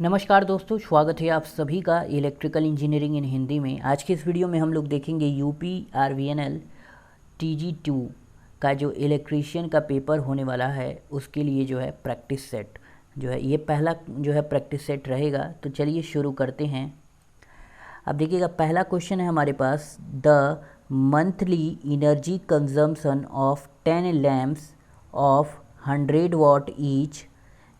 नमस्कार दोस्तों, स्वागत है आप सभी का इलेक्ट्रिकल इंजीनियरिंग इन हिंदी में। आज के इस वीडियो में हम लोग देखेंगे यूपी RVNL TG2 का जो इलेक्ट्रीशियन का पेपर होने वाला है उसके लिए जो है प्रैक्टिस सेट जो है ये पहला जो है प्रैक्टिस सेट रहेगा। तो चलिए शुरू करते हैं। अब देखिएगा, पहला क्वेश्चन है हमारे पास, the monthly energy consumption of 10 lamps of 100 watt each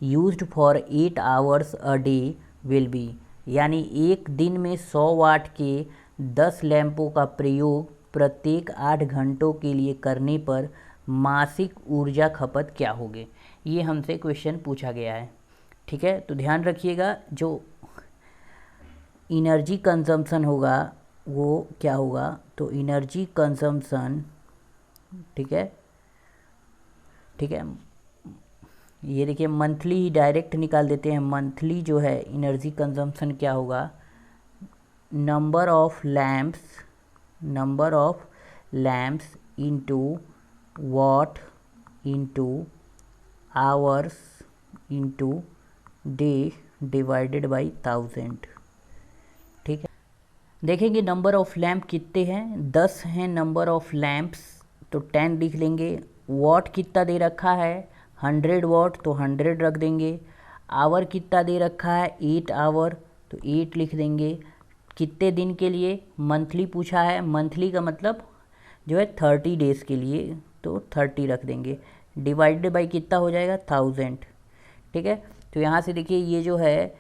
used for 8 hours a day will be. यानी एक दिन में 100 वाट के 10 लैंपों का प्रयोग प्रत्येक 8 घंटों के लिए करने पर मासिक ऊर्जा खपत क्या होगी। ये हमसे क्वेश्चन पूछा गया है। ठीक है, तो ध्यान रखिएगा, जो एनर्जी कंजम्पशन होगा वो क्या होगा। तो एनर्जी कंजम्पशन, ठीक है, ये देखिए मंथली ही डायरेक्ट निकाल देते हैं। मंथली जो है एनर्जी कंजम्पशन क्या होगा, number of lamps into watt into hours into day divided by 1000। ठीक है, देखेंगे नंबर ऑफ लैम्प कितने हैं, 10 हैं नंबर ऑफ लैम्प्स, तो 10 लिख लेंगे। वाट कितना दे रखा है, 100 वाट, तो 100 रख देंगे। आवर कितना दे रखा है, 8 आवर, तो 8 लिख देंगे। कितने दिन के लिए, मंथली पूछा है, मंथली का मतलब जो है 30 डेज़ के लिए, तो 30 रख देंगे। डिवाइडेड बाई कितना हो जाएगा, 1000। ठीक है, तो यहाँ से देखिए ये जो है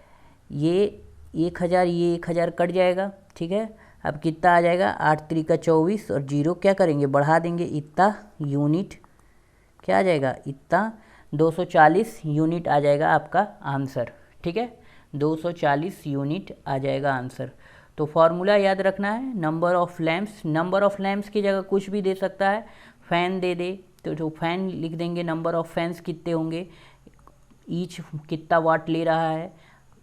ये 1000, ये 1000 कट जाएगा। ठीक है, अब कितना आ जाएगा, 8 त्रिका 24 और 0 क्या करेंगे, बढ़ा देंगे, इतना यूनिट क्या आ जाएगा, इतना 240 यूनिट आ जाएगा आपका आंसर। ठीक है, 240 यूनिट आ जाएगा आंसर। तो फॉर्मूला याद रखना है, नंबर ऑफ लैम्प्स की जगह कुछ भी दे सकता है, फ़ैन दे दे तो जो फ़ैन लिख देंगे, नंबर ऑफ फैंस कितने होंगे, ईच कितना वाट ले रहा है,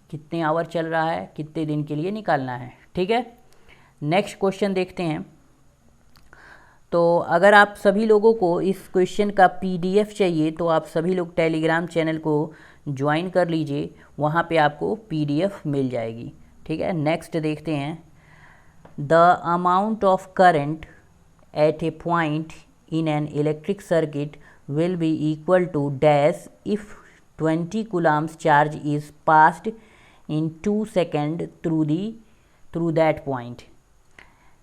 कितने आवर चल रहा है, कितने दिन के लिए निकालना है। ठीक है, नेक्स्ट क्वेश्चन देखते हैं। तो अगर आप सभी लोगों को इस क्वेश्चन का PDF चाहिए तो आप सभी लोग टेलीग्राम चैनल को ज्वाइन कर लीजिए, वहाँ पे आपको PDF मिल जाएगी। ठीक है, नेक्स्ट देखते हैं। The amount of current at a point in an electric circuit will be equal to dash if 20 coulombs charge is passed in 2 second through that point.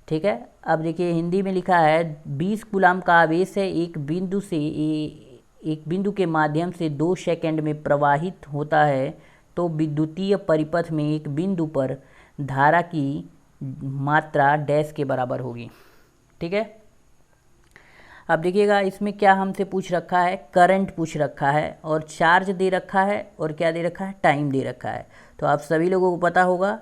ठीक है, अब देखिए हिंदी में लिखा है 20 कूलम का आवेश है एक बिंदु के माध्यम से 2 सेकंड में प्रवाहित होता है, तो विद्युतीय परिपथ में एक बिंदु पर धारा की मात्रा डैश के बराबर होगी। ठीक है, अब देखिएगा इसमें क्या हमसे पूछ रखा है, करंट पूछ रखा है और चार्ज दे रखा है और क्या दे रखा है, टाइम दे रखा है। तो आप सभी लोगों को पता होगा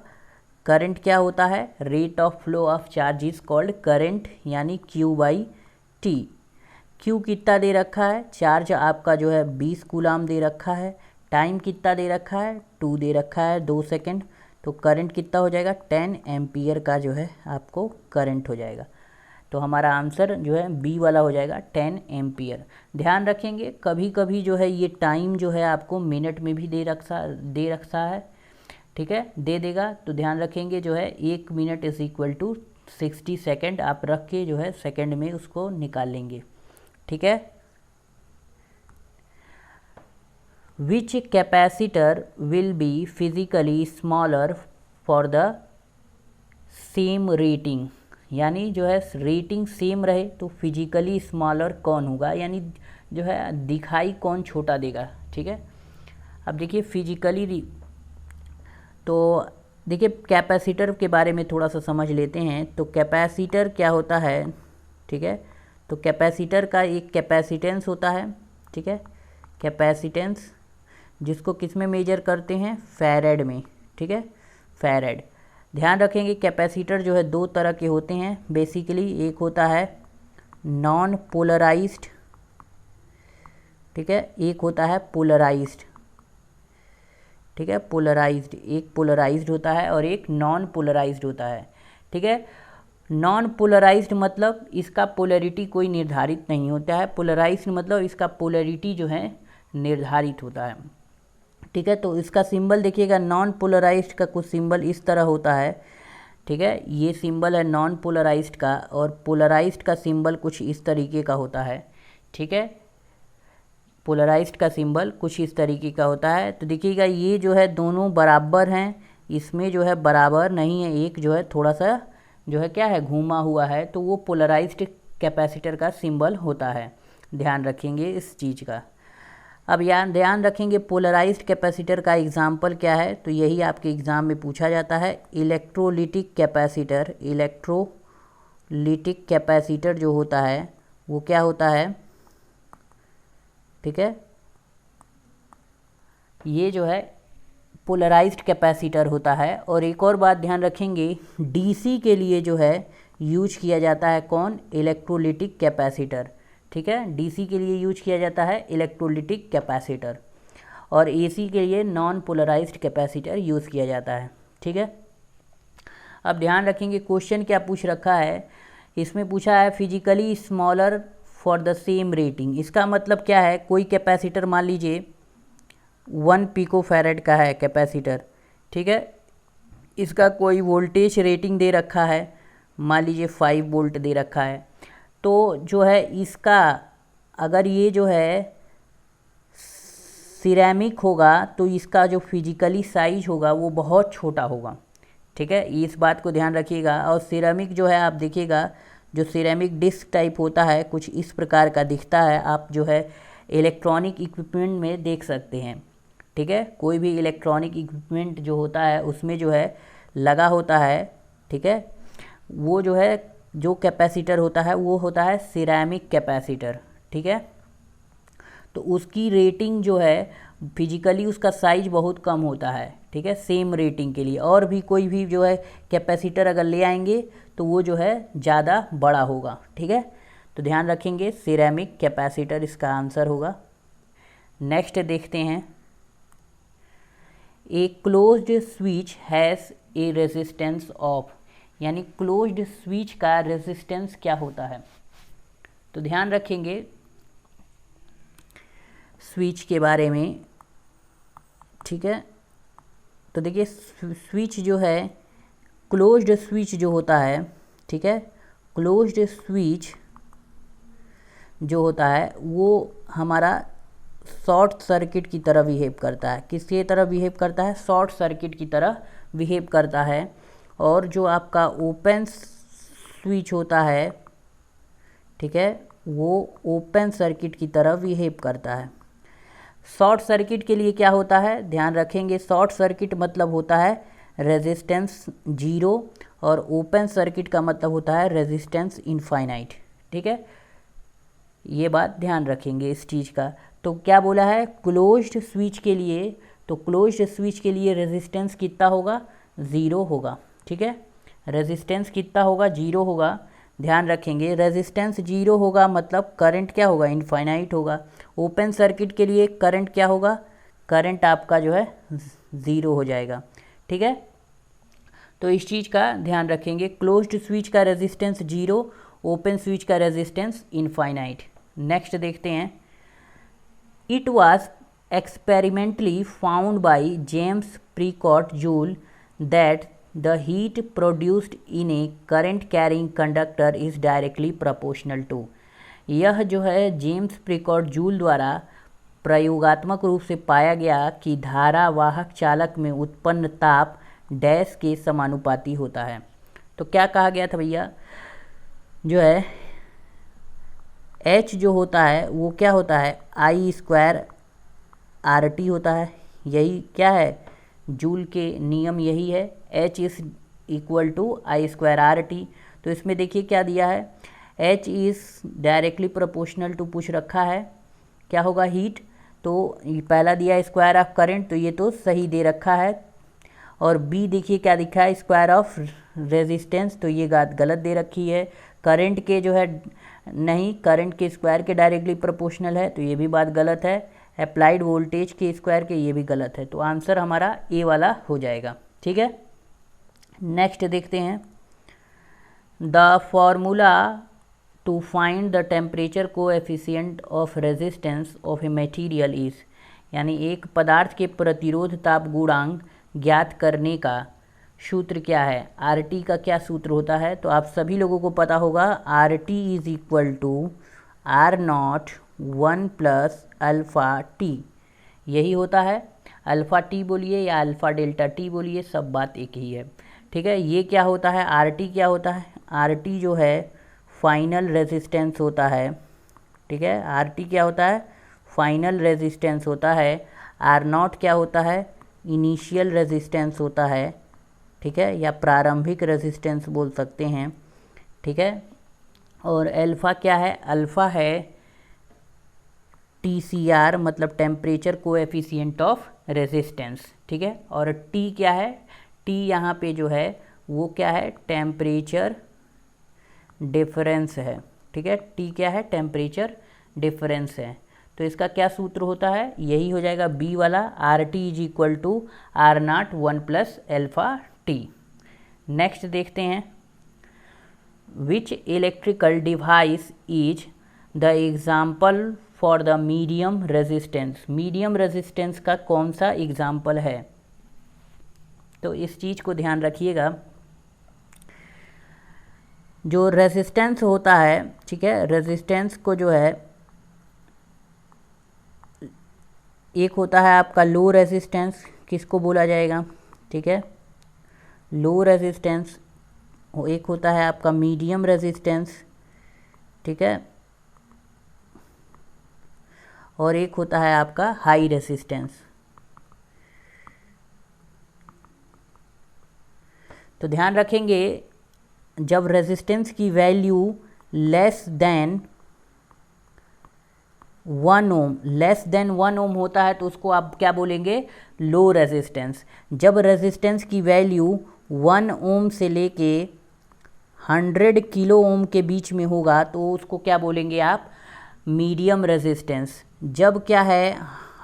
करंट क्या होता है, rate of flow of charge is called current, यानी Q/T। Q कितना दे रखा है, चार्ज आपका जो है 20 कूलम दे रखा है, टाइम कितना दे रखा है, 2 दे रखा है, 2 सेकंड, तो करंट कितना हो जाएगा, 10 एम्पियर का जो है आपको करंट हो जाएगा। तो हमारा आंसर जो है B वाला हो जाएगा, 10 एम्पियर। ध्यान रखेंगे कभी कभी जो है ये टाइम जो है आपको मिनट में भी दे रखा है। ठीक है, दे देगा, तो ध्यान रखेंगे जो है 1 minute is equal to 60 second आप रख के जो है सेकेंड में उसको निकाल लेंगे। ठीक है, which capacitor will be physically smaller for the same rating. यानी जो है रेटिंग सेम रहे तो फिजिकली स्मॉलर कौन होगा, यानी जो है दिखाई कौन छोटा देगा। ठीक है, अब देखिए फिजिकली, तो देखिए कैपेसिटर के बारे में थोड़ा सा समझ लेते हैं। तो कैपेसिटर क्या होता है, ठीक है, तो कैपेसिटर का एक कैपेसिटेंस होता है। ठीक है, कैपेसिटेंस जिसको किस में मेजर करते हैं, फैरेड में। ठीक है, फैरेड। ध्यान रखेंगे कैपेसिटर जो है 2 तरह के होते हैं बेसिकली, एक होता है नॉन पोलराइज्ड, ठीक है, एक होता है पोलराइज्ड। ठीक है, पोलराइज्ड, एक पोलराइज्ड होता है और एक नॉन पोलराइज्ड होता है। ठीक है, नॉन पोलराइज्ड मतलब इसका पोलैरिटी कोई निर्धारित नहीं होता है, पोलराइज्ड मतलब इसका पोलैरिटी जो है निर्धारित होता है। ठीक है। तो इसका सिंबल देखिएगा, नॉन पोलराइज्ड का कुछ सिंबल इस तरह होता है। ठीक है, ये सिंबल है नॉन पोलराइज्ड का, और पोलराइज्ड का सिंबल कुछ इस तरीके का होता है। ठीक है, पोलराइज्ड का सिंबल कुछ इस तरीके का होता है। तो देखिएगा ये जो है दोनों बराबर हैं, इसमें जो है बराबर नहीं है, एक जो है थोड़ा सा जो है क्या है, घूमा हुआ है, तो वो पोलराइज्ड कैपेसिटर का सिंबल होता है। ध्यान रखेंगे इस चीज़ का। अब यहाँ ध्यान रखेंगे पोलराइज्ड कैपेसिटर का एग्जाम्पल क्या है, तो यही आपके एग्ज़ाम में पूछा जाता है। इलेक्ट्रोलिटिक कैपेसिटर, इलेक्ट्रोलिटिक कैपेसिटर जो होता है वो क्या होता है, ठीक है, ये जो है पोलराइज्ड कैपेसिटर होता है। और एक और बात ध्यान रखेंगे, डीसी के लिए जो है यूज किया जाता है कौन, इलेक्ट्रोलिटिक कैपेसिटर। ठीक है, डीसी के लिए यूज किया जाता है इलेक्ट्रोलिटिक कैपेसिटर, और एसी के लिए नॉन पोलराइज्ड कैपेसिटर यूज़ किया जाता है। ठीक है, अब ध्यान रखेंगे क्वेश्चन क्या पूछ रखा है, इसमें पूछा है physically smaller for the same rating. इसका मतलब क्या है, कोई कैपेसिटर मान लीजिए 1 पिकोफैरेड का है कैपेसिटर। ठीक है, इसका कोई वोल्टेज रेटिंग दे रखा है, मान लीजिए 5 वोल्ट दे रखा है। तो जो है इसका, अगर ये जो है सिरेमिक होगा तो इसका जो फिजिकली साइज होगा वो बहुत छोटा होगा। ठीक है, इस बात को ध्यान रखिएगा। और सिरेमिक जो है आप देखिएगा, जो सिरेमिक डिस्क टाइप होता है कुछ इस प्रकार का दिखता है, आप जो है इलेक्ट्रॉनिक इक्विपमेंट में देख सकते हैं। ठीक है, कोई भी इलेक्ट्रॉनिक इक्विपमेंट जो होता है उसमें जो है लगा होता है। ठीक है, वो जो है जो कैपेसिटर होता है वो होता है सिरेमिक कैपेसिटर। ठीक है, तो उसकी रेटिंग जो है फिजिकली उसका साइज बहुत कम होता है। ठीक है, सेम रेटिंग के लिए और भी कोई भी जो है कैपेसिटर अगर ले आएंगे तो वो जो है ज़्यादा बड़ा होगा। ठीक है, तो ध्यान रखेंगे सिरेमिक कैपेसिटर इसका आंसर होगा। नेक्स्ट देखते हैं, a closed switch has a resistance of, यानी क्लोज्ड स्विच का रेजिस्टेंस क्या होता है। तो ध्यान रखेंगे स्विच के बारे में। ठीक है, तो देखिए स्विच जो है, क्लोज्ड स्विच जो होता है, ठीक है, क्लोज्ड स्विच जो होता है वो हमारा शॉर्ट सर्किट की तरह बिहेव करता है। किसकी तरह बिहेव करता है, शॉर्ट सर्किट की तरह बिहेव करता है। और जो आपका ओपन स्विच होता है, ठीक है, वो ओपन सर्किट की तरह बिहेव करता है। शॉर्ट सर्किट के लिए क्या होता है, ध्यान रखेंगे, शॉर्ट सर्किट मतलब होता है रेजिस्टेंस 0, और ओपन सर्किट का मतलब होता है रेजिस्टेंस इनफाइनाइट। ठीक है, ये बात ध्यान रखेंगे इस चीज़ का। तो क्या बोला है, क्लोज्ड स्विच के लिए, तो क्लोज्ड स्विच के लिए रेजिस्टेंस कितना होगा, 0 होगा। ठीक है, रेजिस्टेंस कितना होगा, 0 होगा। ध्यान रखेंगे रेजिस्टेंस 0 होगा मतलब करंट क्या होगा, इनफाइनाइट होगा। ओपन सर्किट के लिए करंट क्या होगा, करंट आपका जो है 0 हो जाएगा। ठीक है, तो इस चीज़ का ध्यान रखेंगे, क्लोज्ड स्विच का रेजिस्टेंस 0, ओपन स्विच का रेजिस्टेंस इनफाइनाइट। नेक्स्ट देखते हैं, it was experimentally found by James Prescott Joule that the heat produced in a current carrying conductor is directly proportional to। यह जो है जेम्स प्रिकॉट जूल द्वारा प्रयोगात्मक रूप से पाया गया कि धारा वाहक चालक में उत्पन्न ताप डैश के समानुपाती होता है। तो क्या कहा गया था भैया, जो है H जो होता है वो क्या होता है, I² RT होता है। यही क्या है, जूल के नियम यही है, H is equal to I² RT। तो इसमें देखिए क्या दिया है, H is directly proportional to पूछ रखा है, क्या होगा, हीट। तो पहला दिया है स्क्वायर ऑफ करंट, तो ये तो सही दे रखा है। और B देखिए क्या दिखा है, स्क्वायर ऑफ रेजिस्टेंस, तो ये बात गलत दे रखी है। करंट के जो है नहीं, करंट के स्क्वायर के डायरेक्टली प्रोपोर्शनल है, तो ये भी बात गलत है। अप्लाइड वोल्टेज के स्क्वायर के, ये भी गलत है। तो आंसर हमारा ए वाला हो जाएगा। ठीक है, नेक्स्ट देखते हैं, the formula to find the temperature coefficient of resistance of a material is. यानी एक पदार्थ के प्रतिरोध ताप गुणांक ज्ञात करने का सूत्र क्या है, आर टी का क्या सूत्र होता है, तो आप सभी लोगों को पता होगा R T is equal to R not 1 plus alpha T, यही होता है। अल्फ़ा टी बोलिए या अल्फ़ा डेल्टा टी बोलिए, सब बात एक ही है, ठीक है। ये क्या होता है, आर टी क्या होता है, आर टी जो है फाइनल रेजिस्टेंस होता है, ठीक है। आर टी क्या होता है, फाइनल रेजिस्टेंस होता है। आर नॉट क्या होता है, इनिशियल रेजिस्टेंस होता है, ठीक है, या प्रारंभिक रेजिस्टेंस बोल सकते हैं, ठीक है। और अल्फ़ा क्या है, अल्फ़ा है TCR मतलब टेम्परेचर कोएफिशिएंट ऑफ रेजिस्टेंस, ठीक है। और टी क्या है, टी यहाँ पे जो है वो क्या है, टेम्परेचर डिफरेंस है, ठीक है। टी क्या है, टेम्परेचर डिफरेंस है। तो इसका क्या सूत्र होता है, यही हो जाएगा बी वाला, R T is equal to R not 1 plus alpha T. Next देखते हैं, which electrical device is the example for the medium resistance, medium resistance का कौन सा एग्जाम्पल है, तो इस चीज़ को ध्यान रखिएगा। जो रेजिस्टेंस होता है, ठीक है, रेजिस्टेंस को जो है एक होता है आपका लो रेजिस्टेंस, किसको बोला जाएगा, ठीक है, लो रेजिस्टेंस। एक होता है आपका मीडियम रेजिस्टेंस, ठीक है, और एक होता है आपका हाई रेजिस्टेंस। तो ध्यान रखेंगे, जब रेजिस्टेंस की वैल्यू लेस देन 1 ओम, लेस देन 1 ओम होता है तो उसको आप क्या बोलेंगे, लो रेजिस्टेंस। जब रेजिस्टेंस की वैल्यू 1 ओम से लेके 100 किलो ओम के बीच में होगा तो उसको क्या बोलेंगे आप, मीडियम रेजिस्टेंस। जब क्या है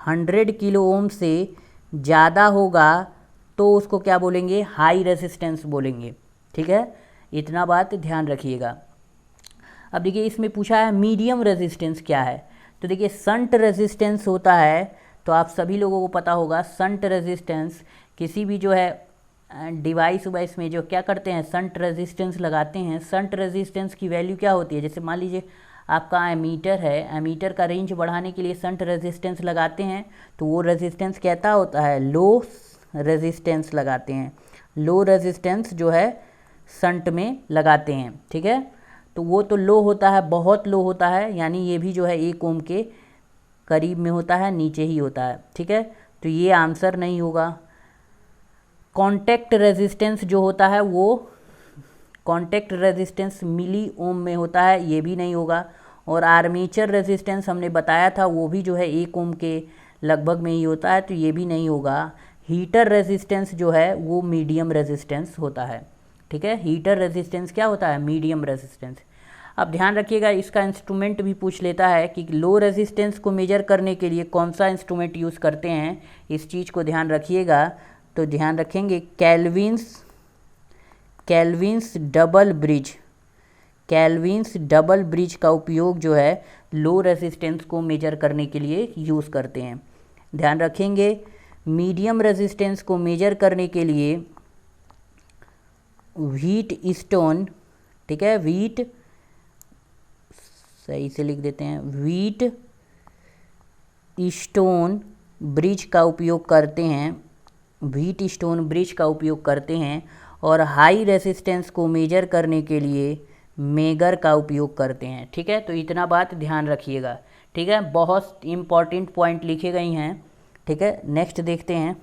100 किलो ओम से ज़्यादा होगा तो उसको क्या बोलेंगे, हाई रेजिस्टेंस बोलेंगे, ठीक है। इतना बात ध्यान रखिएगा। अब देखिए इसमें पूछा है मीडियम रेजिस्टेंस क्या है, तो देखिए शंट रेजिस्टेंस होता है, तो आप सभी लोगों को पता होगा शंट रेजिस्टेंस किसी भी जो है डिवाइस वाइस में जो क्या करते हैं, शंट रेजिस्टेंस लगाते हैं। शंट रेजिस्टेंस की वैल्यू क्या होती है, जैसे मान लीजिए आपका एमीटर है, एमीटर का रेंज बढ़ाने के लिए शंट रेजिस्टेंस लगाते हैं, तो वो रेजिस्टेंस कहता होता है लो रेजिस्टेंस लगाते हैं, लो रेजिस्टेंस जो है शंट में लगाते हैं, ठीक है। तो वो तो लो होता है, बहुत लो होता है, यानी ये भी जो है 1 ओम के करीब में होता है, नीचे ही होता है, ठीक है। तो ये आंसर नहीं होगा। कॉन्टैक्ट रेजिस्टेंस जो होता है वो कॉन्टैक्ट रेजिस्टेंस मिली ओम में होता है, ये भी नहीं होगा। और आर्मेचर रेजिस्टेंस हमने बताया था वो भी जो है 1 ओम के लगभग में ही होता है, तो ये भी नहीं होगा। हीटर रेजिस्टेंस जो है वो मीडियम रेजिस्टेंस होता है, ठीक है। हीटर रेजिस्टेंस क्या होता है, मीडियम रेजिस्टेंस। अब ध्यान रखिएगा, इसका इंस्ट्रूमेंट भी पूछ लेता है कि लो रेजिस्टेंस को मेजर करने के लिए कौन सा इंस्ट्रूमेंट यूज़ करते हैं, इस चीज़ को ध्यान रखिएगा। तो ध्यान रखेंगे कैल्विन्स डबल ब्रिज, कैल्विन्स डबल ब्रिज का उपयोग जो है लो रेजिस्टेंस को मेजर करने के लिए यूज़ करते हैं। ध्यान रखेंगे मीडियम रेजिस्टेंस को मेजर करने के लिए व्हीट स्टोन, ठीक है, व्हीट सही से लिख देते हैं, व्हीट स्टोन ब्रिज का उपयोग करते हैं, व्हीट स्टोन ब्रिज का उपयोग करते हैं। और हाई रेजिस्टेंस को मेजर करने के लिए मेगर का उपयोग करते हैं, ठीक है। तो इतना बात ध्यान रखिएगा, ठीक है, बहुत इंपॉर्टेंट पॉइंट लिखे गए हैं, ठीक है। नेक्स्ट देखते हैं,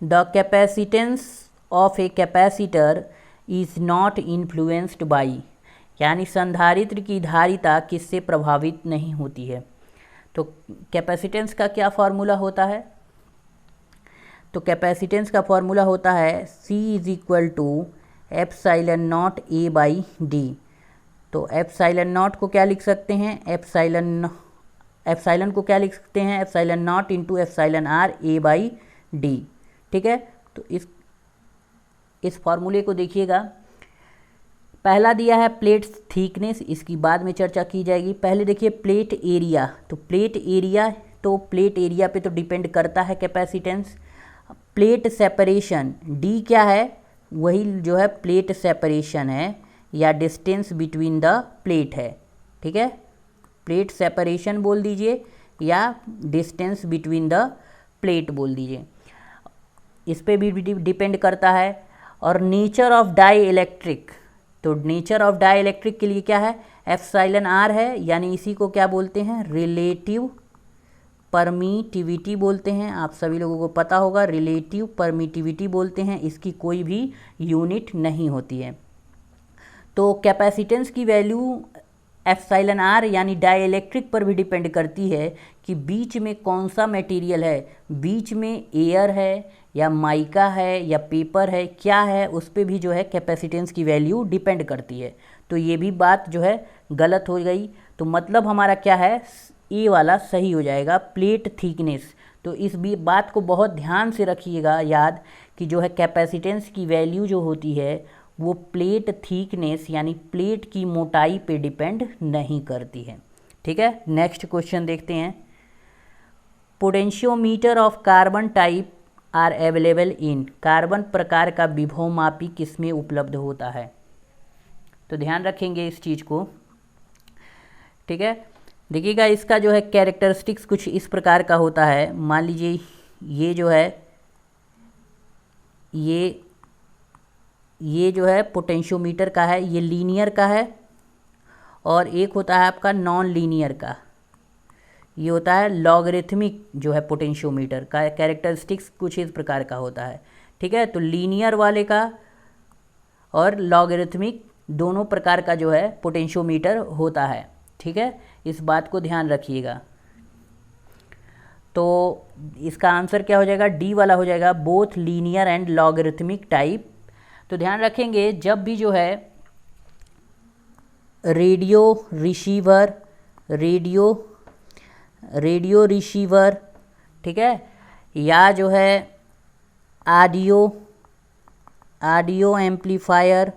the capacitance of a capacitor is not influenced by, यानी संधारित्र की धारिता किससे प्रभावित नहीं होती है। तो कैपेसिटेंस का क्या फॉर्मूला होता है, तो कैपेसिटेंस का फॉर्मूला होता है C is equal to epsilon not A by D. तो एप्साइलन नॉट को क्या लिख सकते हैं, एप्साइलन को क्या लिख सकते हैं, epsilon not into epsilon R A by D, ठीक है। तो इस फॉर्मूले को देखिएगा, पहला दिया है प्लेट थिकनेस, इसकी बाद में चर्चा की जाएगी। पहले देखिए प्लेट एरिया, तो प्लेट एरिया तो प्लेट एरिया पे तो डिपेंड करता है कैपेसिटेंस। प्लेट सेपरेशन, डी क्या है, वही जो है प्लेट सेपरेशन है या डिस्टेंस बिटवीन द प्लेट है, ठीक है। प्लेट सेपरेशन बोल दीजिए या डिस्टेंस बिटवीन द प्लेट बोल दीजिए, इस पे भी डिपेंड करता है। और नेचर ऑफ डाई इलेक्ट्रिक, तो नेचर ऑफ डाई इलेक्ट्रिक के लिए क्या है, एप्सिलॉन आर है, यानी इसी को क्या बोलते हैं, रिलेटिव परमिटिविटी बोलते हैं। आप सभी लोगों को पता होगा रिलेटिव परमिटिविटी बोलते हैं, इसकी कोई भी यूनिट नहीं होती है। तो कैपेसिटेंस की वैल्यू एप्सिलॉन आर यानी डाइइलेक्ट्रिक पर भी डिपेंड करती है कि बीच में कौन सा मटेरियल है, बीच में एयर है या माइका है या पेपर है, क्या है, उस पर भी जो है कैपेसिटेंस की वैल्यू डिपेंड करती है। तो ये भी बात जो है गलत हो गई, तो मतलब हमारा क्या है, ए वाला सही हो जाएगा, प्लेट थिकनेस। तो इस भी बात को बहुत ध्यान से रखिएगा याद कि जो है कैपेसिटेंस की वैल्यू जो होती है वो प्लेट थिकनेस यानी प्लेट की मोटाई पे डिपेंड नहीं करती है, ठीक है। नेक्स्ट क्वेश्चन देखते हैं। Potentiometer of carbon type are available in, carbon प्रकार का विभव मापी किसमें उपलब्ध होता है। तो ध्यान रखेंगे इस चीज़ को, ठीक है। देखिएगा इसका जो है कैरेक्टरिस्टिक्स कुछ इस प्रकार का होता है। मान लीजिए ये जो है ये जो है पोटेंशियोमीटर का है, ये लीनियर का है, और एक होता है आपका नॉन लीनियर का, ये होता है लॉगरिथमिक जो है पोटेंशियोमीटर का कैरेक्टरिस्टिक्स कुछ इस प्रकार का होता है, ठीक है। तो लीनियर वाले का और लॉगरिथमिक दोनों प्रकार का जो है पोटेंशियोमीटर होता है, ठीक है। इस बात को ध्यान रखिएगा। तो इसका आंसर क्या हो जाएगा, डी वाला हो जाएगा, both linear and logarithmic type. तो ध्यान रखेंगे जब भी जो है रेडियो रिसीवर, ठीक है, या जो है ऑडियो एम्पलीफायर,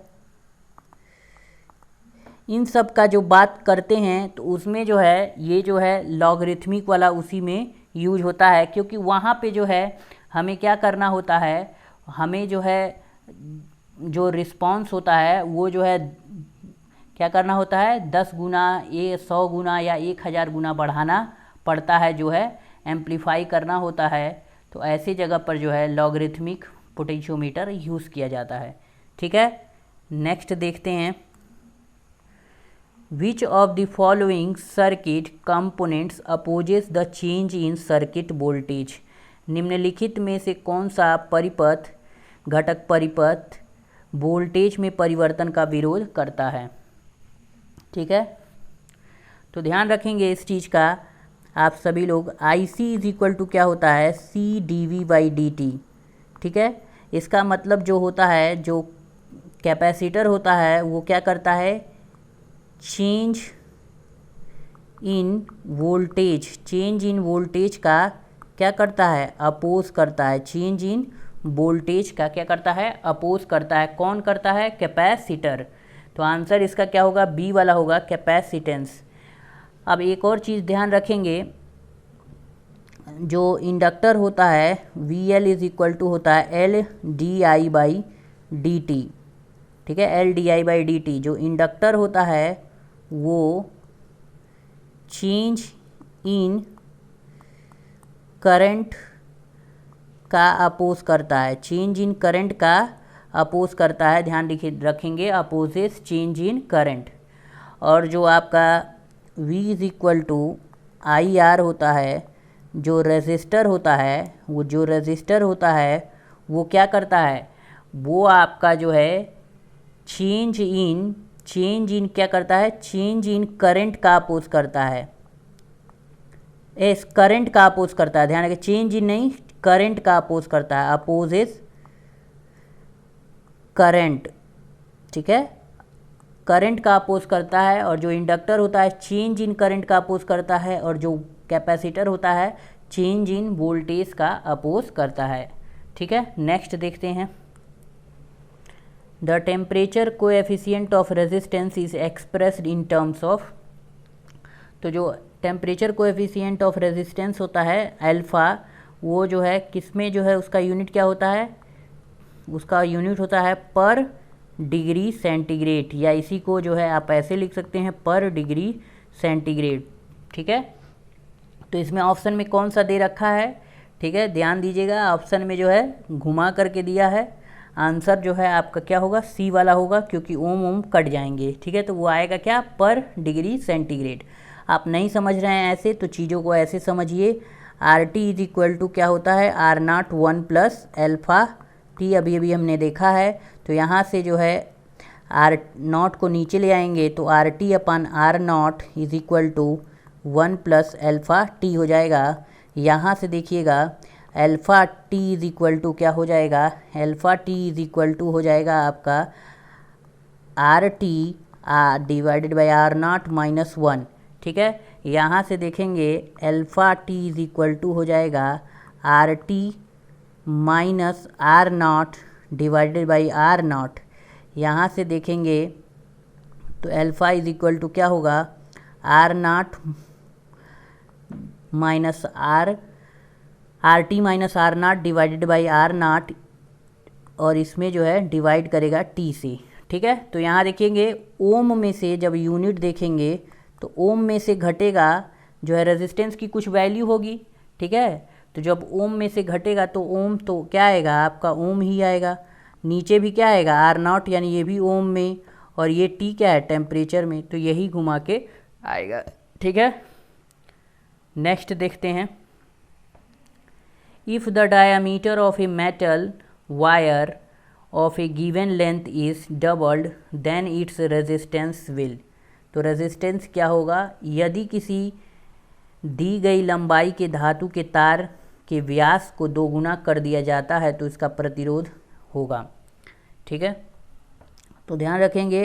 इन सब का जो बात करते हैं तो उसमें जो है ये जो है लॉगरिथमिक वाला उसी में यूज होता है, क्योंकि वहाँ पे जो है हमें क्या करना होता है, हमें जो है जो रिस्पॉन्स होता है वो जो है क्या करना होता है, 10 गुना, 100 गुना या 1000 गुना बढ़ाना पड़ता है, जो है एम्पलीफाई करना होता है। तो ऐसी जगह पर जो है लॉगरिथमिक पोटेंशियोमीटर यूज़ किया जाता है, ठीक है। नेक्स्ट देखते हैं, which of the following circuit components opposes the change in circuit voltage, निम्नलिखित में से कौन सा परिपथ घटक परिपथ वोल्टेज में परिवर्तन का विरोध करता है, ठीक है। तो ध्यान रखेंगे इस चीज़ का आप सभी लोग, I C is equal to क्या होता है, C D V by D T, ठीक है। इसका मतलब जो होता है, जो कैपेसिटर होता है वो क्या करता है, चेंज इन वोल्टेज का क्या करता है, अपोज करता है, चेंज इन वोल्टेज का क्या करता है, अपोज करता है। कौन करता है, कैपेसिटर। तो आंसर इसका क्या होगा, बी वाला होगा, कैपेसिटेंस। अब एक और चीज़ ध्यान रखेंगे, जो इंडक्टर होता है V L is equal to होता है L D I by D T, ठीक है, L D I by D T. जो इंडक्टर होता है वो चेंज इन करंट का अपोज करता है, चेंज इन करंट का अपोज करता है। ध्यान रखेंगे, अपोजेस चेंज इन करंट। और जो आपका V is equal to I R होता है, जो रेजिस्टर होता है, वो जो रेजिस्टर होता है वो क्या करता है, वो आपका जो है चेंज इन क्या करता है, चेंज इन करंट का अपोज करता है, करंट का अपोज करता है। ध्यान रखें, चेंज इन नहीं, करंट का अपोज करता है, अपोजेस करंट, ठीक है, करंट का अपोज करता है। और जो इंडक्टर होता है चेंज इन करंट का अपोज करता है, और जो कैपेसिटर होता है चेंज इन वोल्टेज का अपोज करता है, ठीक है। नेक्स्ट देखते हैं, the temperature coefficient of resistance is expressed in terms of. तो जो टेम्परेचर कोएफिशिएंट ऑफ रेजिस्टेंस होता है अल्फ़ा, वो जो है किस में जो है उसका यूनिट क्या होता है, उसका यूनिट होता है पर डिग्री सेंटीग्रेड, या इसी को जो है आप ऐसे लिख सकते हैं पर डिग्री सेंटीग्रेड। ठीक है, तो इसमें ऑप्शन में कौन सा दे रखा है, ठीक है, ध्यान दीजिएगा, ऑप्शन में जो है घुमा करके दिया है, आंसर जो है आपका क्या होगा, सी वाला होगा, क्योंकि ओम ओम कट जाएंगे। ठीक है, तो वो आएगा क्या, पर डिग्री सेंटीग्रेड। आप नहीं समझ रहे हैं ऐसे तो चीज़ों को ऐसे समझिए, R T is equal to क्या होता है, R not 1 plus alpha T, अभी अभी हमने देखा है। तो यहाँ से जो है आर नॉट को नीचे ले आएंगे तो आर टी अपन R not is equal to 1 plus alpha T हो जाएगा। यहाँ से देखिएगा alpha T is equal to क्या हो जाएगा, alpha T is equal to हो जाएगा आपका R T divided by R not minus 1। ठीक है, यहाँ से देखेंगे alpha T is equal to हो जाएगा R T minus R not divided by R not. यहाँ से देखेंगे तो एल्फ़ा इज इक्वल टू क्या होगा, R not minus R T minus R not divided by R not, और इसमें जो है डिवाइड करेगा टी से। ठीक है, तो यहाँ देखेंगे ओम में से जब यूनिट देखेंगे तो ओम में से घटेगा जो है रेजिस्टेंस की कुछ वैल्यू होगी। ठीक है, तो जब ओम में से घटेगा तो ओम तो क्या आएगा आपका, ओम ही आएगा। नीचे भी क्या आएगा, आर नॉट, यानी ये भी ओम में, और ये टी क्या है, टेम्परेचर में, तो यही घुमा के आएगा। ठीक है, नेक्स्ट देखते हैं, if the diameter of a metal wire of a given length is doubled then its resistance will. तो रेजिस्टेंस क्या होगा, यदि किसी दी गई लंबाई के धातु के तार के व्यास को दोगुना कर दिया जाता है तो इसका प्रतिरोध होगा। ठीक है, तो ध्यान रखेंगे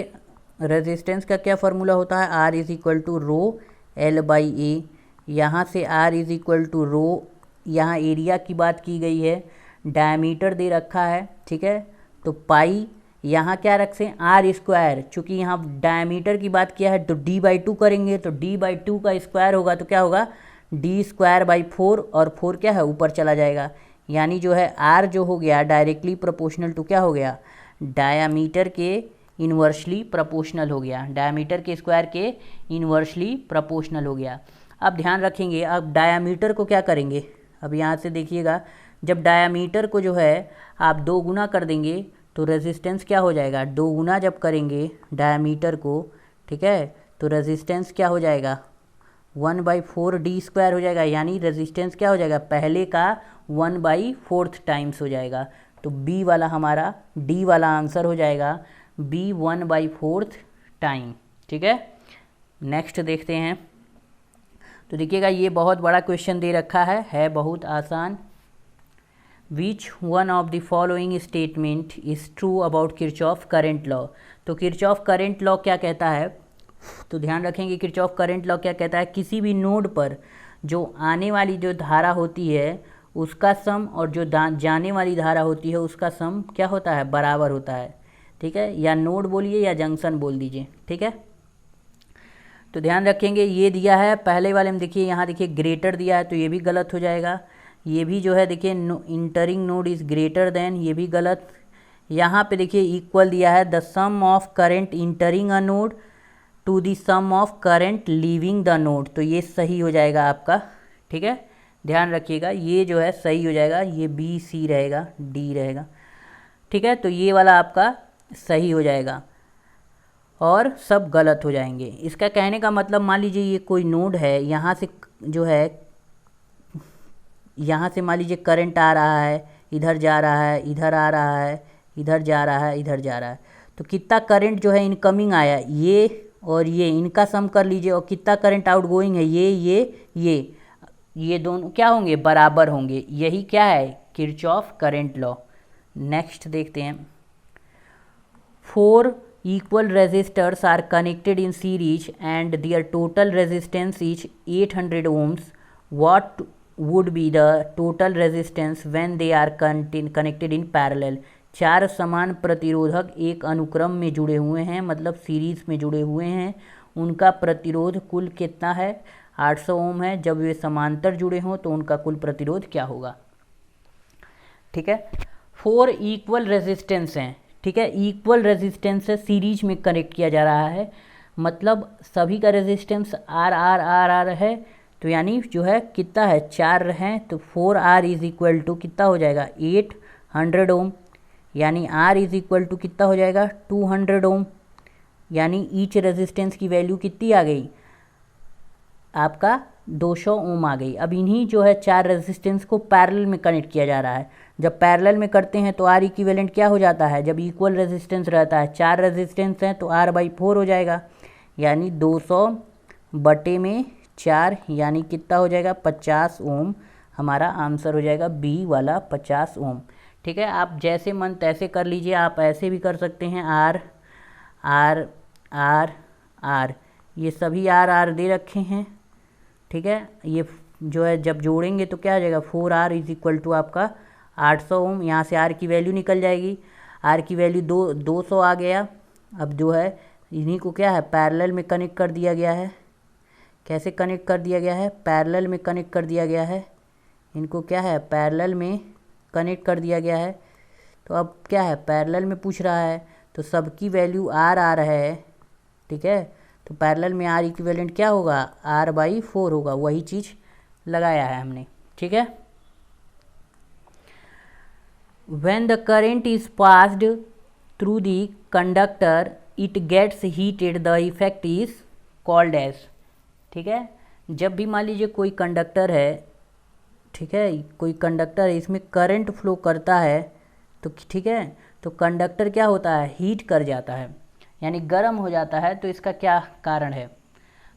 रेजिस्टेंस का क्या फार्मूला होता है, R is equal to rho L by A. यहाँ से R is equal to rho, यहाँ एरिया की बात की गई है, डायमीटर दे रखा है। ठीक है, तो पाई यहाँ क्या रख से, आर स्क्वायर, चूँकि यहाँ डायमीटर की बात किया है तो डी बाई 2 करेंगे, तो डी बाई 2 का स्क्वायर होगा तो क्या होगा, डी स्क्वायर बाई 4, और 4 क्या है ऊपर चला जाएगा, यानी जो है आर जो हो गया डायरेक्टली प्रोपोर्शनल टू क्या हो गया, डायामीटर के इन्वर्सली प्रोपोर्शनल हो गया, डायामीटर के स्क्वायर के इन्वर्सली प्रोपोर्शनल हो गया। अब ध्यान रखेंगे, अब डायामीटर को क्या करेंगे, अब यहाँ से देखिएगा, जब डायामीटर को जो है आप 2 गुना कर देंगे तो रेजिस्टेंस क्या हो जाएगा, 2 गुना जब करेंगे डायामीटर को, ठीक है, तो रेजिस्टेंस क्या हो जाएगा, 1/4 डी स्क्वायर हो जाएगा, यानी रेजिस्टेंस क्या हो जाएगा, पहले का 1/4 टाइम्स हो जाएगा। तो बी वाला हमारा, डी वाला आंसर हो जाएगा बी 1/4 टाइम। ठीक है, नेक्स्ट देखते हैं, तो देखिएगा ये बहुत बड़ा क्वेश्चन दे रखा है बहुत आसान। Which one of the following statement is true about Kirchhoff current law. तो किरचॉफ करंट लॉ क्या कहता है, तो ध्यान रखेंगे किरचॉफ करंट लॉ क्या कहता है, किसी भी नोड पर जो आने वाली जो धारा होती है उसका सम और जो जाने वाली धारा होती है उसका सम क्या होता है, बराबर होता है। ठीक है, या नोड बोलिए या जंक्शन बोल दीजिए। ठीक है, तो ध्यान रखेंगे ये दिया है पहले वाले में, देखिए यहाँ देखिए ग्रेटर दिया है तो ये भी गलत हो जाएगा, ये भी जो है देखिए entering node is greater than, ये भी गलत। यहाँ पे देखिए इक्वल दिया है the sum of current entering a node to the sum of current leaving the node, तो ये सही हो जाएगा आपका। ठीक है, ध्यान रखिएगा ये जो है सही हो जाएगा, ये बी सी रहेगा, डी रहेगा। ठीक है, तो ये वाला आपका सही हो जाएगा और सब गलत हो जाएंगे। इसका कहने का मतलब मान लीजिए ये कोई नोड है, यहाँ से जो है यहाँ से मान लीजिए करंट आ रहा है, इधर जा रहा है, इधर आ रहा है, इधर जा रहा है, इधर जा रहा है, तो कितना करंट जो है इनकमिंग आया, ये और ये, इनका सम कर लीजिए, और कितना करंट आउटगोइंग है, ये दोनों क्या होंगे, बराबर होंगे। यही क्या है, किरचॉफ करंट लॉ। नेक्स्ट देखते हैं, 4 equal resistors are connected in series and their total resistance is 800 ohms. What would be the total resistance when they are connected in parallel? 4 समान प्रतिरोधक एक अनुक्रम में जुड़े हुए हैं, मतलब सीरीज में जुड़े हुए हैं, उनका प्रतिरोध कुल कितना है 800 ओम है, जब वे समांतर जुड़े हों तो उनका कुल प्रतिरोध क्या होगा। ठीक है, 4 इक्वल रेजिस्टेंस हैं। ठीक है, इक्वल रेजिस्टेंस है, सीरीज में कनेक्ट किया जा रहा है, मतलब सभी का resistance R R R R है, तो यानी जो है कितना है 4 हैं, तो 4R इज इक्वल टू कितना हो जाएगा 800 ओम, यानी R इज इक्वल टू कितना हो जाएगा 200 ओम, यानी ईच रेजिस्टेंस की वैल्यू कितनी आ गई आपका 200 ओम आ गई। अब इन्हीं जो है 4 रेजिस्टेंस को पैरेलल में कनेक्ट किया जा रहा है। जब पैरेलल में करते हैं तो आर इक्विवेलेंट क्या हो जाता है, जब इक्वल रेजिस्टेंस रहता है 4 रेजिस्टेंस हैं तो R/4 हो जाएगा, यानी 200/4, यानी कितना हो जाएगा 50 ओम। हमारा आंसर हो जाएगा बी वाला 50 ओम। ठीक है, आप जैसे मन तैसे कर लीजिए, आप ऐसे भी कर सकते हैं, आर आर आर आर, ये सभी आर आर दे रखे हैं। ठीक है, ये जो है जब जोड़ेंगे तो क्या आ जाएगा 4R इज इक्वल टू आपका 800 ओम। यहाँ से R की वैल्यू निकल जाएगी, R की वैल्यू 200 आ गया। अब जो है इन्हीं को क्या है पैरेलल में कनेक्ट कर दिया गया है। कैसे कनेक्ट कर दिया गया है, पैरेलल में कनेक्ट कर दिया गया है, इनको क्या है पैरेलल में कनेक्ट कर दिया गया है। तो अब क्या है पैरेलल में पूछ रहा है, तो सबकी वैल्यू R आ रहा है। ठीक है, तो पैरेलल में R इक्विवेलेंट क्या होगा R/4 होगा, वही चीज़ लगाया है हमने। ठीक है, when the current is passed through the conductor it gets heated, the effect is called as। ठीक है, जब भी मान लीजिए कोई कंडक्टर है, ठीक है, कोई कंडक्टर है, इसमें करंट फ्लो करता है, तो ठीक है, तो कंडक्टर क्या होता है हीट कर जाता है, यानी गर्म हो जाता है। तो इसका क्या कारण है,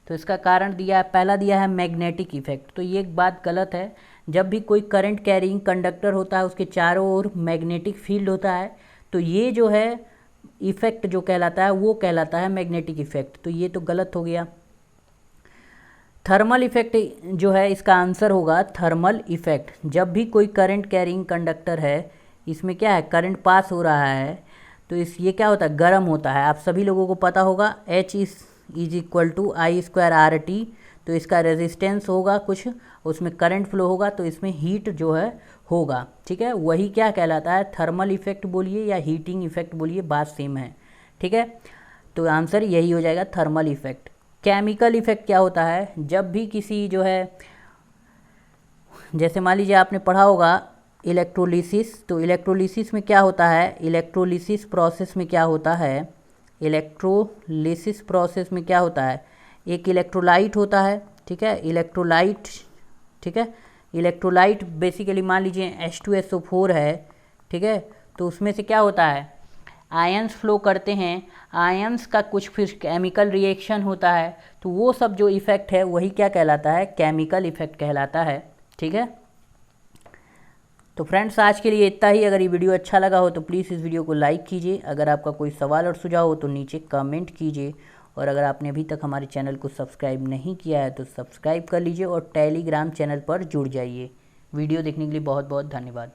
तो इसका कारण दिया है, पहला दिया है मैग्नेटिक इफेक्ट। तो ये एक बात गलत है, जब भी कोई करंट कैरिंग कंडक्टर होता है उसके चारों ओर मैग्नेटिक फील्ड होता है, तो ये जो है इफेक्ट जो कहलाता है वो कहलाता है मैग्नेटिक इफेक्ट। तो ये तो गलत हो गया। थर्मल इफेक्ट जो है इसका आंसर होगा थर्मल इफेक्ट। जब भी कोई करंट कैरिंग कंडक्टर है, इसमें क्या है करंट पास हो रहा है, तो ये क्या होता है गर्म होता है। आप सभी लोगों को पता होगा H is equal to I²RT, तो इसका रेजिस्टेंस होगा कुछ, उसमें करंट फ्लो होगा, तो इसमें हीट जो है होगा। ठीक है, वही क्या कहलाता है थर्मल इफेक्ट बोलिए या हीटिंग इफेक्ट बोलिए, बात सेम है। ठीक है, तो आंसर यही हो जाएगा थर्मल इफेक्ट। केमिकल इफेक्ट क्या होता है, जब भी किसी जो है जैसे मान लीजिए आपने पढ़ा होगा इलेक्ट्रोलिसिस, तो इलेक्ट्रोलिसिस में क्या होता है, इलेक्ट्रोलिसिस प्रोसेस में क्या होता है, इलेक्ट्रोलिसिस प्रोसेस में क्या होता है, एक इलेक्ट्रोलाइट होता है। ठीक है, इलेक्ट्रोलाइट, ठीक है, इलेक्ट्रोलाइट बेसिकली मान लीजिए H2SO4 है। ठीक है, तो उसमें से क्या होता है आयंस फ्लो करते हैं, आयंस का कुछ फिर केमिकल रिएक्शन होता है, तो वो सब जो इफ़ेक्ट है वही क्या कहलाता है केमिकल इफ़ेक्ट कहलाता है। ठीक है, तो फ्रेंड्स आज के लिए इतना ही। अगर ये वीडियो अच्छा लगा हो तो प्लीज़ इस वीडियो को लाइक कीजिए। अगर आपका कोई सवाल और सुझाव हो तो नीचे कमेंट कीजिए, और अगर आपने अभी तक हमारे चैनल को सब्सक्राइब नहीं किया है तो सब्सक्राइब कर लीजिए और टेलीग्राम चैनल पर जुड़ जाइए। वीडियो देखने के लिए बहुत बहुत धन्यवाद।